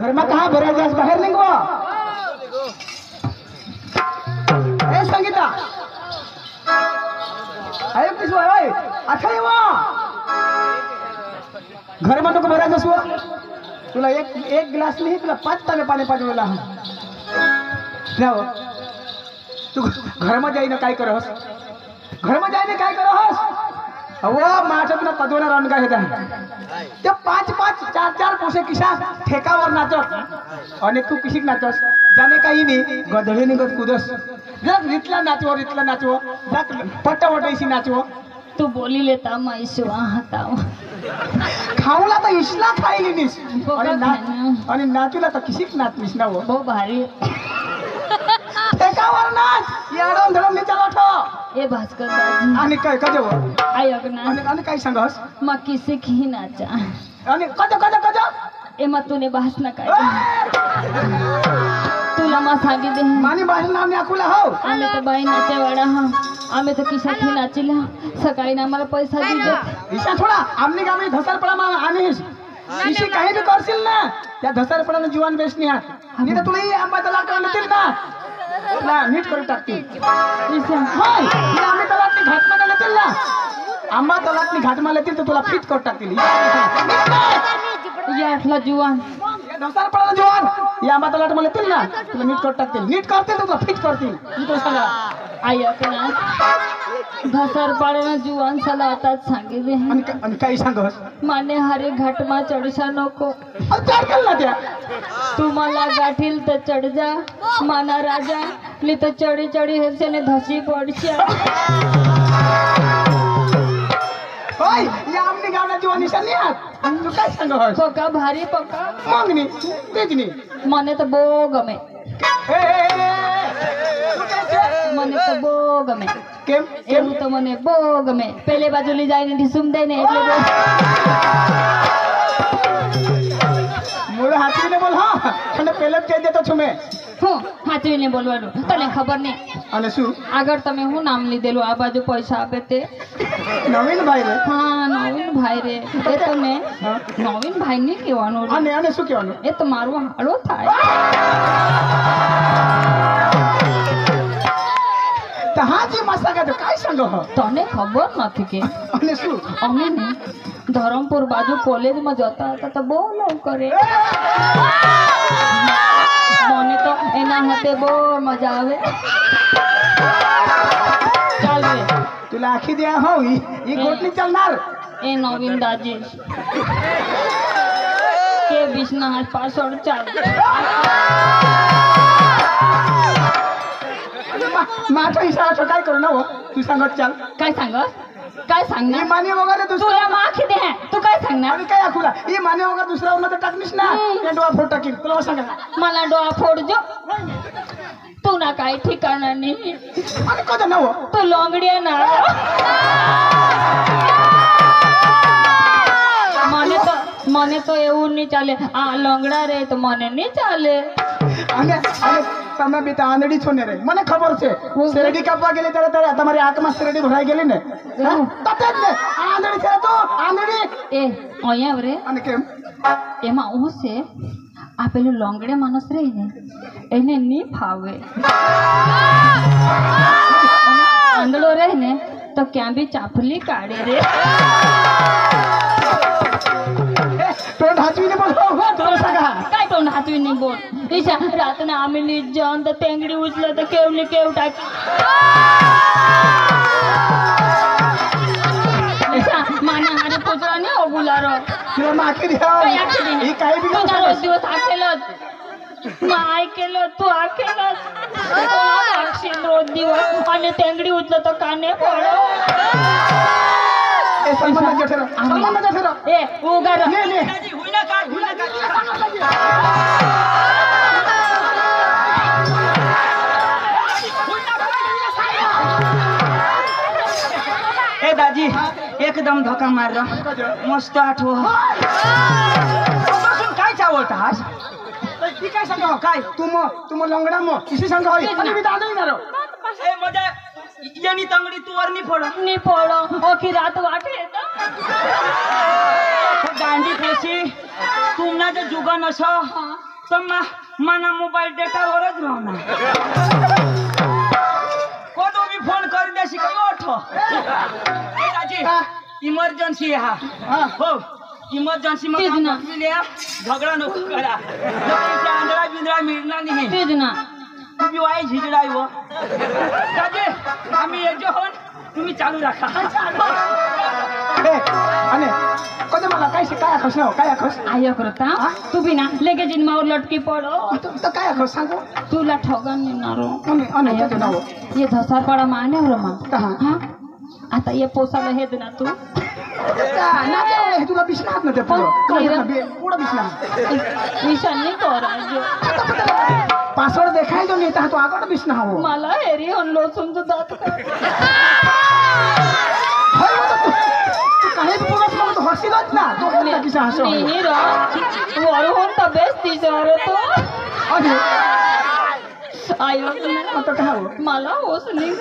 घर में कहाँ भरा जास बाहर निकलो। ए संगीता अरे किस भाई अच्छा है वो घर में तो भरा जास वो तुला एक गिलास नहीं तुला 5 तांबे पाणी पाजवला हूं जाओ तू घर में जाईने काय करहस घर में जाईने काय करहस वो माठत ना कदोना रन का हेता ते 5-5 4-4 पोसे किसा ठेकावर नाचत आणि तू किसिक नाचस जाने काही नाही गधळे निघत कुदस जग रितला नाचव जग पट्टावटैसी नाचव तू बोली लेता मैसू हाताव खाऊला तर इसला खाईली निस आणि नाचूला तर किसिक नाचनीस ना वो भारी ठेकावर नाच याडून धरून मी चलतो ए भास्कर दाजी आणि काय कजव आयक ना आणि काय सांगस मग किसे की नाचा आणि कज ए मग तूने भास ना काय तुला मग सांगितले मानी बाहेर नाव आखुला हो आम्ही तर बाई नाचे वाडा हा आम्ही तर किशात नाचिला सकाळी ना आम्हाला पैसा दिला ईशा थोडा आमने गामी धसरपडा मा आणीस इशी काही भी करशील ना त्या धसरपडाने जीवन बेसनी हात नाही तर तुला ही आंबा तलाक नतील ना तुला नीट करून टाकतील होय ही आम्ही तलाकनी घाट मध्ये नतील ना आंबा तलाकनी घाट मध्ये येतील तर तुला फिट करून टाकतील या आपला जुवान धसरपडाने जीवन ही आंबा तलाक मध्ये येतील ना तुला नीट करून टाकतील नीट करतील तुला फिट करतील मी तो सांगा आयक ना धसर पाडना जुवान साला आताच सांगितले आणि काही सांगस माने हरे घाट मा चढसा नको चढ ना त्या तू मला गाठील तर चढ जा माना राजा ली तर चढी चढी हेरसेने धसी पडशा होय या आमने गावना जीवन निशानी हात तू काय सांगस पका भारी पका मागणी तेजनी મને તો બહુ ગમે મને તો બહુ ગમે કેમ એવું તો મને બહુ ગમે પેલે બાજુ લઈ જાય ને સુમ દે ને એટલે મોળે હાથીને બોલ હા અને પેલે જ કહી દેતો છું મેં હું હાચવીને બોલવાનું તને ખબર નહીં અને શું આગળ તમે હું નામ લીધેલું આ બાજુ પૈસા આપે તે નવીન ભાઈ રે હા નવીન ભાઈ રે એ તમે નવીન ભાઈ ને કહેવાનું અને શું કહેવાનું એ તો મારો હાડો થાય તો હાજી મસાકા તો કાઈ સંગો તને ખબર નથી કે અને શું અમે ને ધરમપુર બાજુ કોલેજમાં જતા હતા તો બહુ લવ કરે મને તો એના હાથે બહુ મજા આવે ચાલ રે तुला आखी द्या हो ही गोटली चालणार ए नवीन दाजी के बिसना हात पासवर्ड चाल माझा इशारा तो काय करू ना हो तू सांगत चाल काय सांगणार ही माने वगैरे दुसरा तुला माखी दे तू काय सांगणार आणि काय आखुला ही माने वगैरे दुसरा उन्हा टाकनीस ना ते डोळा फोड टाकील तुला सांगा मला डोळा फोडजो तू ना काही ठिकाणा नाही आणि कधी ना हो तू लोंगडी आहे ना મને તો એવું નહીં ચાલે આ લોંગડા રે તો મને નહીં ચાલે અને તમે બી તો આંધળી છો ને રે મને ખબર છે શેરડી કાપવા ગયેલી ત્યારે તમારી આંખમાં શેરડી ભરાઈ ગયેલી ને તતે જ ને આંધળી છે તો આંધળી એ અહીંયા રે અને કેમ એમાં હું છે આ પેલું લોંગડે માણસ રહે ને એને નહીં ફાવે આંધળો રહે ને તો ક્યાં બી ચાફલી કાઢે રે तोंड हाचवीने बोल हो तुला सांगा काय तोंड हाचवीने बोल ईशा रातने आम्ही नीट जाऊन तर तेंगडी उचलं तर केवली केव टाकी ईशा माना हारे पुतळा नाही हो बुलारो तुला माखी द्या ही काही बी तुझा रोज दिवस आखेलच मग ऐकेलं तू आखेलच रोज दिवस आणि तेंगडी उचलं तर काने पड ए सलमान ठेरो ए उगा रे ने ए दाजी एकदम धक्का मार मस्त आठव काय चावता हास ती काय सांगा काय तुम लंगडा मो किसी सांगा होई आणि मी दादा येणार ए मजा यानी तंगडी तू वर नहीं फोड़ो ओकी रात वाटे गांडी पेशी तुमना जो जुगा नसो तर मना मोबाईल डेटावरच राहणार कोण मी फोन करून द्याशी काही ओठो इमर्जन्सी हा हो इमर्जन्सी तेच ना. झगडा नको करा आंधळा बिंद्रा मिळणार नाही तेच ना तुम्ही वाई झिजडाय व दादी आम्ही येतो होन तुम्ही चालू राखा आणि कधी मला काय काय आखस ना काय आखस आय करता तू बी ना लगेच मावर लटकी पडो तर काय आखस सांगू तुला ठगन नेणारो आणि त्याचं नाव ये धसारपाडा माने रमा कहा हा आता ये पोसाला हेच ना तू ना तुला बिसणार ना ते पुढं बिसणार निशान नहीं करायचो पासवर्ड देखाय जो नेता तो आगड बिसना हो मला हेरी हल्लो समज जात का काही पुरत मग तो हसीलच ना तो कोणता किसा हसो नहीं रा वरून तबेस तिजोर तो अरे आयो आता काय हो मला होस नाही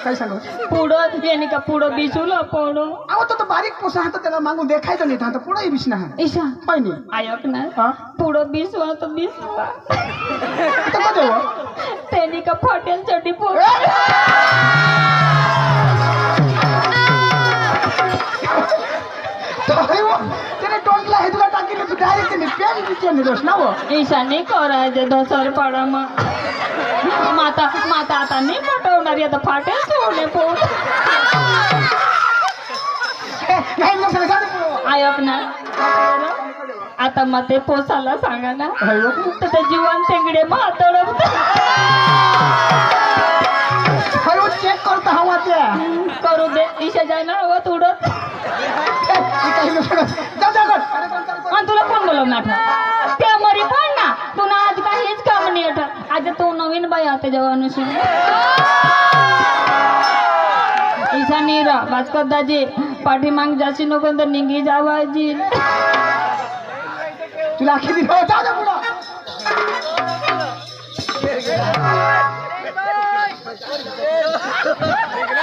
काय सांगू पुढं याने का पुढं बिचूला पडो अहो तो बारीक पोसा हात त्याला मागून देखायचं नाही तर पुढे बिसना हा ईशा पाहिजे आयक ना हा पुढं बिसवा तर बिसवा तर कधी हो त्याने का फाटेल चटी पोट त्याने टोंटला हे तुला टाकीले तू डायरेक्ट त्याने पेन विचारले दोष ना हो ईशाने करायचे धसरपाडा मग माता माता आता नाही पटवणारी आता फाटेल सोडणे पोट नाही लोक गाडी आयक ना आता मग ते पोसाला सांगा ना अयो तर ते जीवन तेंगडे म्हातड अयो चेक करता हवा त्या करू दे ईशा जाय ना हवं उडत आणि तुला कोण बोलवणार त्या मरी पण ना तुला आज काहीच काम नाही आठवत आज तू नवीन बाई आता जेव्हा अनुशी ईशा नीरा भास्कर दाजी पाठीमाग जाशी नको तर निघी जावायची तुला आखी दिली जा जा पुढं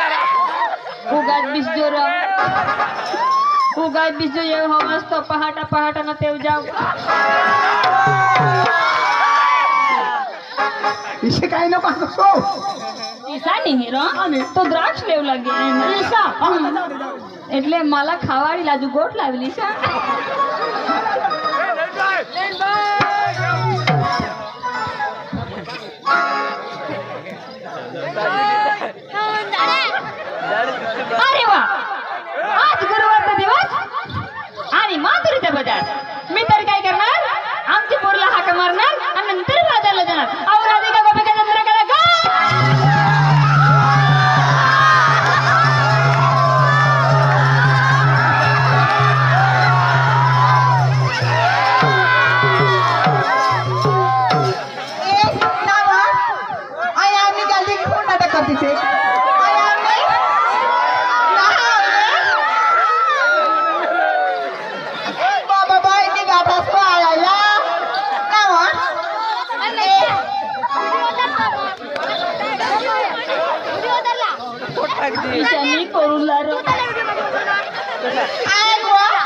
उगाच बिसजोर उगाच बिसजो ये हो मस्त पहाटा पहाटा ना तेव जाऊ इसे काय नको सो ईशा नहीं रो तो द्राक्ष लेव लागे ईशा એટલે मला ખાવાડી લાજુ ગોટ લાવેલી છે अरे वा आज गुरुवारचा दिवस आणि माधुरीचा बाजार मी तर काय करणार आमची पोरला हाक मारणार आणि नंतर बाजारला जाणार अहो राधिका गोपिका चंद्रकला गा ईशानी करून लारो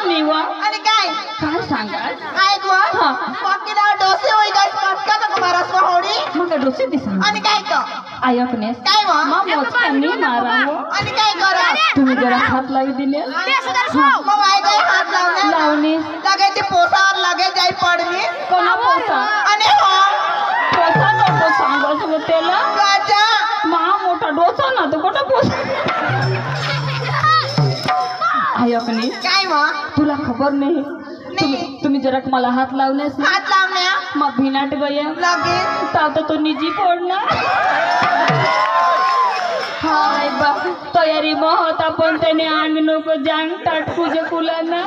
निवा आणि काय काय सांगा ऐकवा हा बाकी ना डोसे होई गाय पटका नको मारास होडी मग डोसे दिसा आणि काय तो आयकनेस काय वा मग मोजकांनी मारावं आणि काय करा तुम्ही जरा हात लावी दिले मग ऐकाय हात लावला लावणी लगे ते पोसावर लगे जाई पडली कोणा पोसा आणि हो पोसा नको सांगस मग त्याला गाजा महा मोठा डोसा ना तो कोणा पोसा आयकने काय वा तुला खबर नाही तुम्ही जरा मला हात लावण्यास हात लावण्या मग भिनाट गया लगे तर तो निजी पडणार हाय बा तयारी महत आपण त्याने अंग नको जांग टाटकुजे कुलाना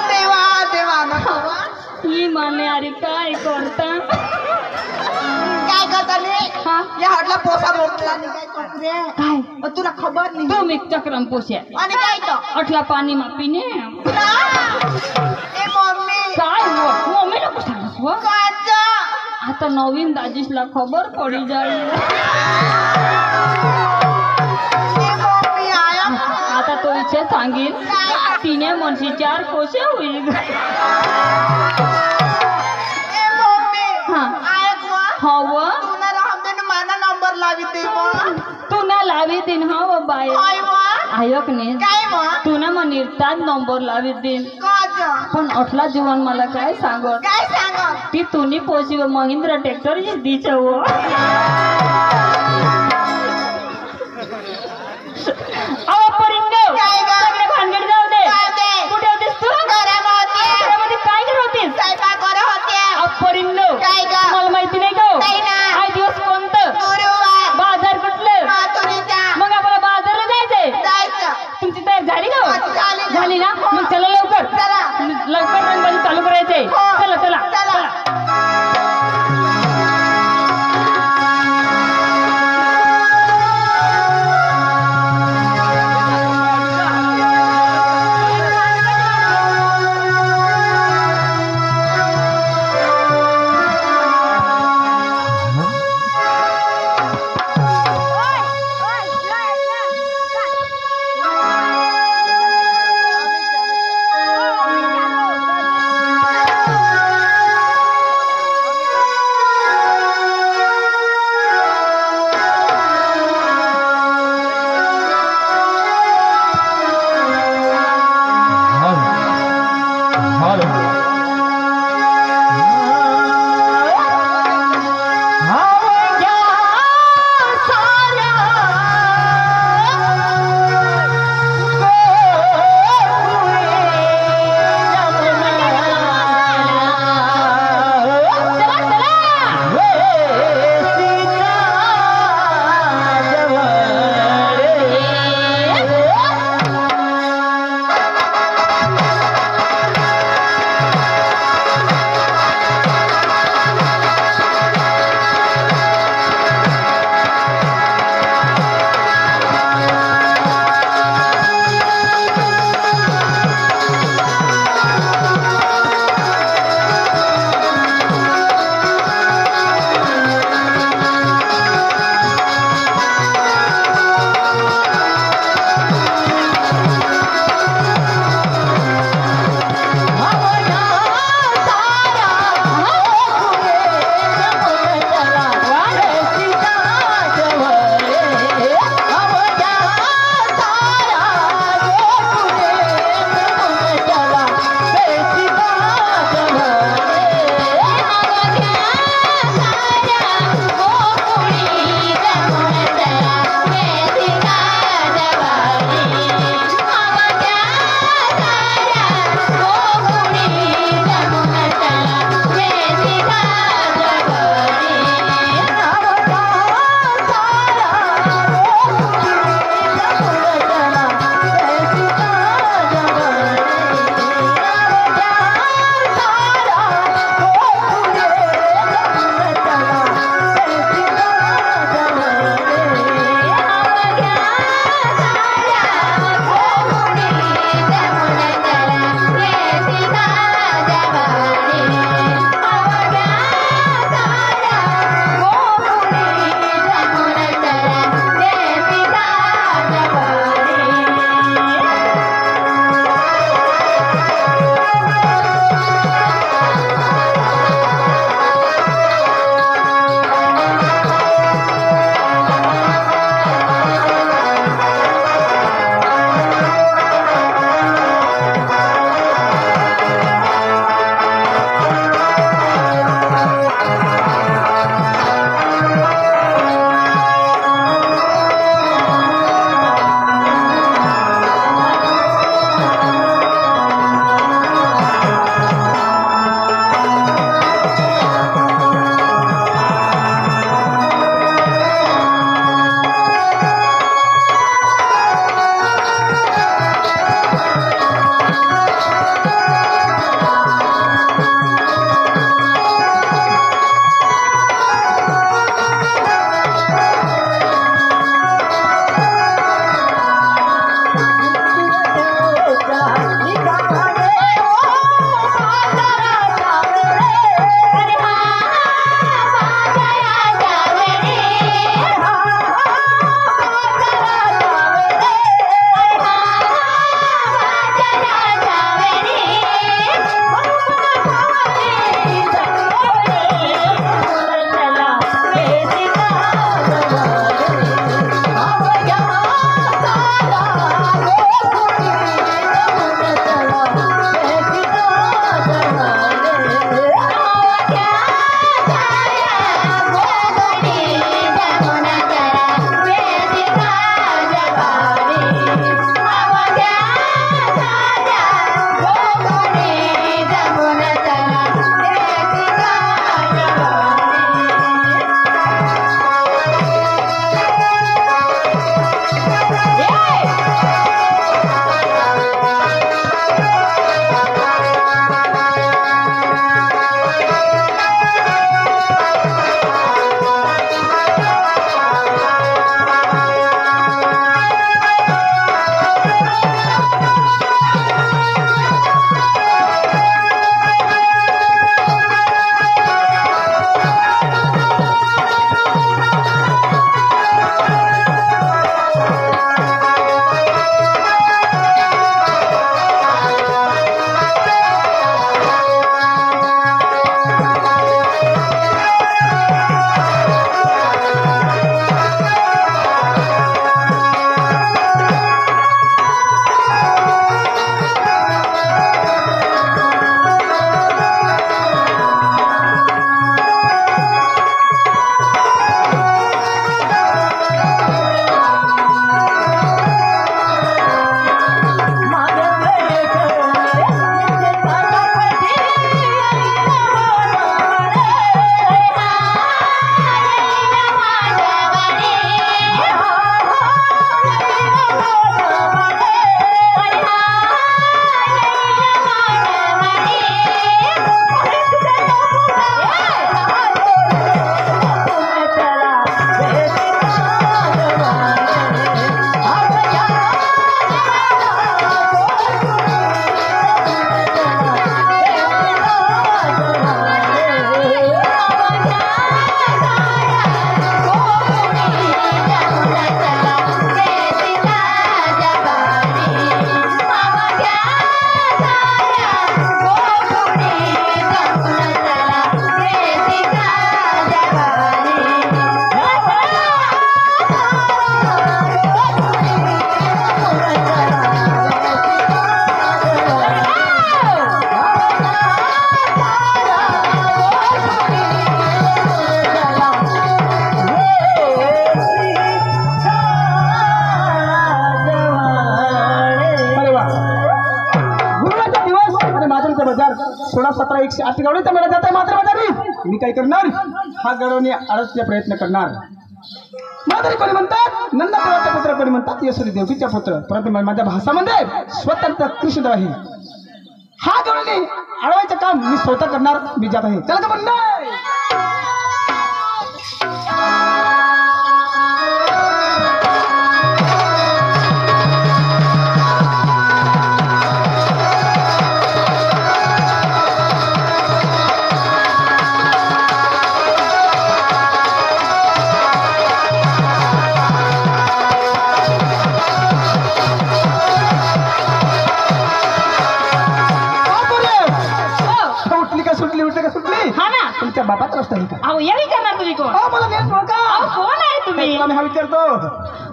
देवा देवा नको ही माने अरे काय करता काय करता रे हा या हटला पोसा मोठला आणि काय करतो रे काय तुला खबर नाही तुम्ही चक्रम पोस्या आणि काय तो अठला पाणी मा पिणे ए मम्मी काय हो मम्मी नको सांगस हो गाजा आता नवीन दाजीसला खबर पडी जाईल ए मम्मी आया आता तो इथे सांगेल काय तिने म्हणशी 4 कोशे होईल ए मम्मी हा. ऐक वा हो व तू ना रामदेव माना नंबर लावी दे वा तू ना लावी दिन हो व बाय काय वा आयोक ने काय वा तू ना मग निर्ताज नंबर लावी दिन काज पण अठला जीवन मला काय सांगत काय सांग ती तुनी पोशी व महिंद्रा ट्रॅक्टर दिच हो अहो परिंदे काय ग? सगळे भानगड जाऊ दे जाऊ दे. कुठे होतीस तू घरामध्ये घरामध्ये काय करत होतीस स्वयंपाक करत होते अहो परिंदे काय ग? मला माहिती नाही का नाही ना. आज दिवस कोणतं गुरुवार बाजार कुठलं माथुरीचा मग आम्हाला बाजारला जायचंय जायचं तुमची तयारी झाली का हो, झाली ना. झाली ना मग चला लवकर चला. लवकर रंगबाजी चालू करायचंय हो. चला चला चला. चला 16, 17, 108 गवळीचा मेळा जात आहे मात्र माझा मी काय करणार हा गडवणे अडचण्याचा प्रयत्न करणार. माधुरी कोणी म्हणतात नंददेवाचा पुत्र, कोणी म्हणतात यशोदी देवकीचा पुत्र, परंतु माझ्या भाषामध्ये स्वतंत्र कृष्ण आहे. हा गवळणी अडवायचं काम मी स्वतः करणार. मी जात आहे. चला का म्हणणार हा ना. तुमच्या बापाचा रस्ता आहे का? अहो यावी करणार तुम्ही कोण? हो मला नेट ओळखा. अहो कोण आहे तुम्ही? तुला मी हा विचारतो.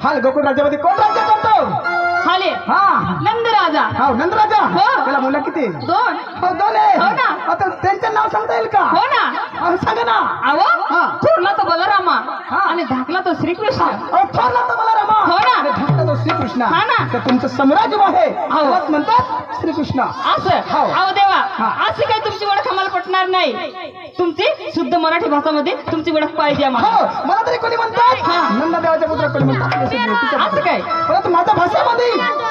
हा गोकुळ राज्यामध्ये कोण राज्य करतो? हाले हा नंदराजा. हा नंदराजा. हो. त्याला मुलं किती? 2. हो 2 आहे. हो ना. आता त्यांचं नाव सांगता येईल का? हो ना. अहो, सांगा ना. अहो हा. थोरला तो बलरामा हा. आणि धाकला तो श्रीकृष्ण. अहो, ठरला तर मला रमा. हो ना. आणि धाकटा तो श्रीकृष्ण. हा ना. तर तुमचं साम्राज्य आहे त्यालाच म्हणतात श्रीकृष्ण. असं. हो. अहो देवा हा. अशी काही तुमची ओळख आम्हाला पटणार नाही. तुमची शुद्ध मराठी भाषामध्ये तुमची ओळख पाहिजे आम्हाला. हो मला तरी कोणी म्हणतात हा. नंददेवाच्या पुत्र, कोणी म्हणतात यशोदी देवकीचा असं पुत्र. काय? परंतु माझ्या भाषेमध्ये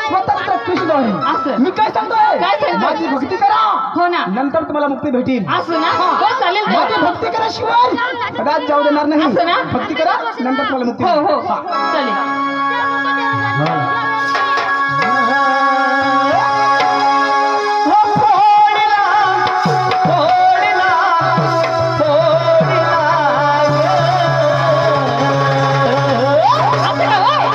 स्वतंत्र कृष्ण आहे. असं. मी काय सांगतोय? काय सांगतोय? माझी भक्ती करा. हो ना. नंतर तुम्हाला मुक्ती भेटेल. असं ना. हो चालेल देवा. माझी भक्ती करा शिवाय कदाच जाऊ देणार नाही. असं ना? भक्ती करा नंतर तुम्हाला मुक्ती हो भेटेल. हो हा. चालेल. असं का होय?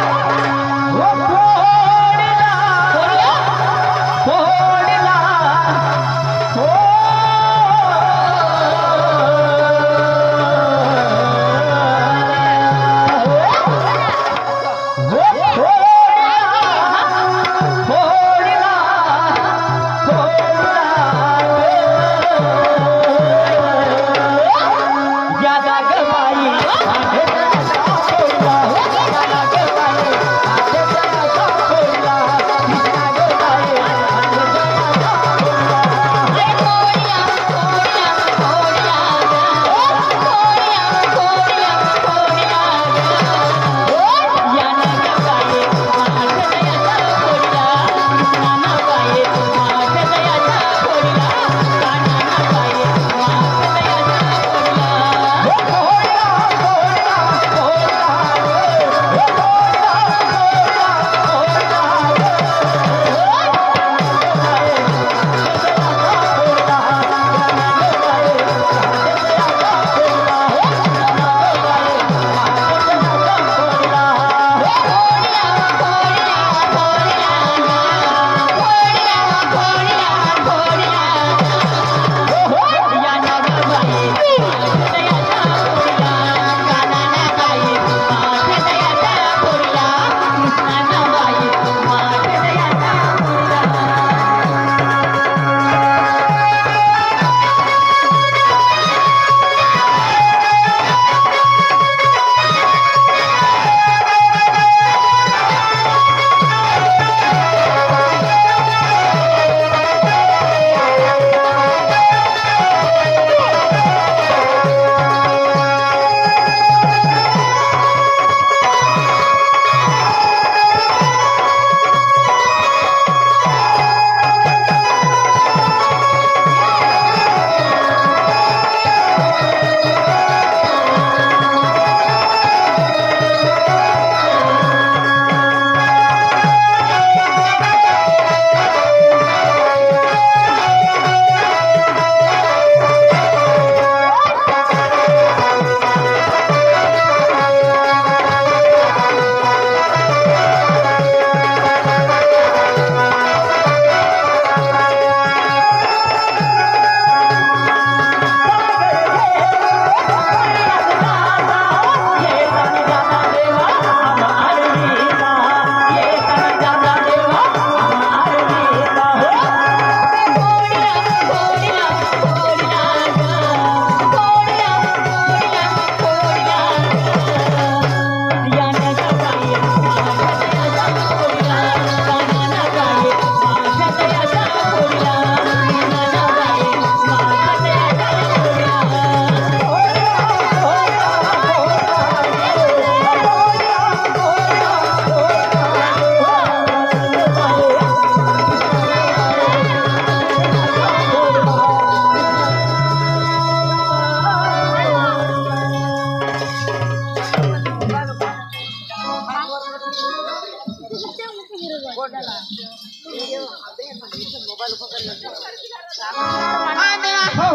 हो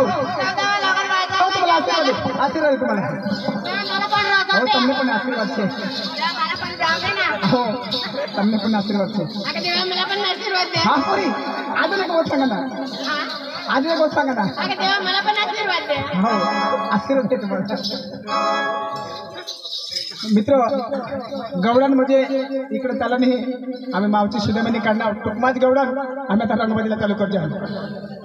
तुम्हाला आशीर्वाद आहे तुम्हाला हो તમને પણ આશીર્વાદ છે हो તમને પણ આશીર્વાદ છે હા પૂરી આજે એક વાત सांगा ना આજે एक વાત सांगा ना हो आशीर्वाद आहे तुम्हाला मित्र गवळण म्हणजे इकडे त्याला नाही आम्ही मावची शिदेमणी काढणार टुकमाच गवळण आम्ही आता रंगमतीला चालू करतो